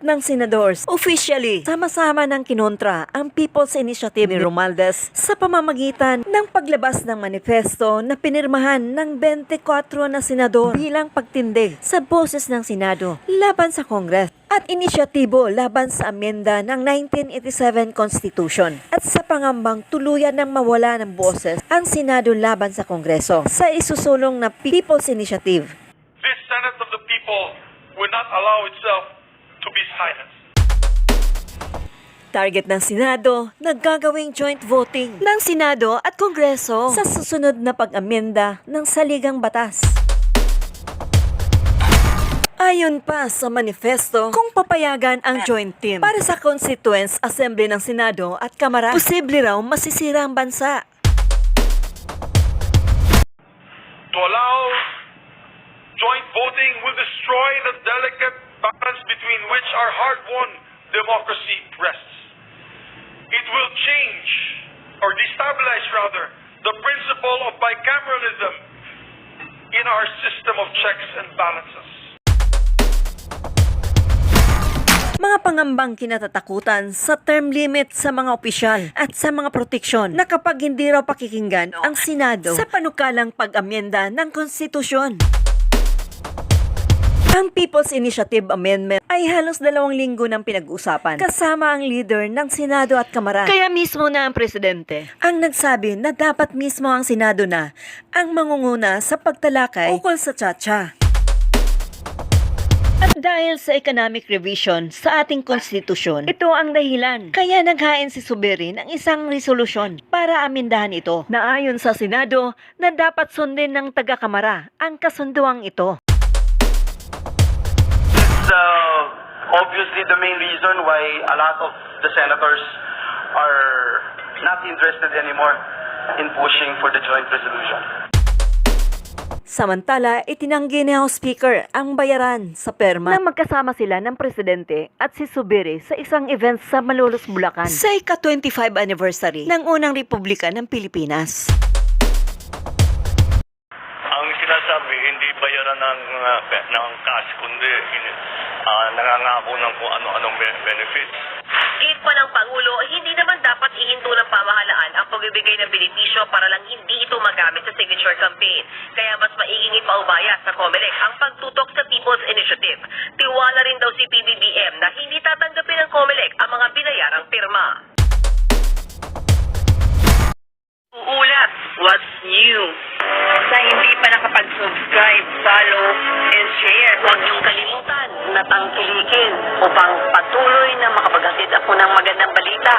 ng senadors officially sama-sama ng kinontra ang People's Initiative ni Romualdez sa pamamagitan ng paglabas ng manifesto na pinirmahan ng 24 na senador bilang pagtindig sa boses ng Senado laban sa Kongres at inisyatibo laban sa amenda ng 1987 Constitution at sa pangambang tuluyan ng mawala ng boses ang Senado laban sa Kongreso sa isusulong na People's Initiative. This Senate of the people will not allow itself to be silenced. Target ng Senado, naggagawing joint voting ng Senado at Kongreso sa susunod na pag-amenda ng saligang batas. Ayon pa sa manifesto, kung papayagan ang joint team para sa Constituent Assembly ng Senado at Kamara, posible raw masisira ang bansa. To allow joint voting will destroy the delicate balance between which our hard-won democracy rests. It will change, or destabilize rather, the principle of bicameralism in our system of checks and balances. Mga pangambang kinatatakutan sa term limit sa mga opisyal at sa mga proteksyon na kapag hindi raw pakikinggan ang Senado sa panukalang pag-amyenda ng konstitusyon. Ang People's Initiative Amendment ay halos 2 linggo ng pinag-uusapan kasama ang leader ng Senado at Kamara. Kaya mismo na ang presidente ang nagsabi na dapat mismo ang Senado na ang mangunguna sa pagtalakay ukol sa tsa-tsa. At dahil sa economic revision sa ating konstitusyon, ito ang dahilan. Kaya naghain si Zubiri ng isang resolusyon para amindahan ito na ayon sa Senado na dapat sundin ng taga-Kamara ang kasunduang ito. It's obviously the main reason why a lot of the senators are not interested anymore in pushing for the joint resolution. Samantala, itinanggi ni House Speaker ang bayaran sa perma na magkasama sila ng presidente at si Zubiri sa isang event sa Malolos, Bulacan sa ika-25 anniversary ng unang Republika ng Pilipinas. Ang sinasabi, hindi bayaran ng cash, kundi nangangako ng kung ano-anong benefits. Giit pa ng Pangulo, hindi naman dapat ihinto ng pamahalaan ang pagbibigay ng benepisyo para lang hindi ito magamit sa signature campaign. Kaya mas maiging ipaubaya sa COMELEC ang pagtutok sa People's Initiative. Tiwala rin daw si PBBM na hindi tatanggapin ng COMELEC ang mga binayarang pirma. Uulat, what's new? Sa hindi pa nakapag-subscribe, follow, and share. Huwag niyong kalimutan na tangkilikin upang patuloy na makapaghatid ako ng magandang balita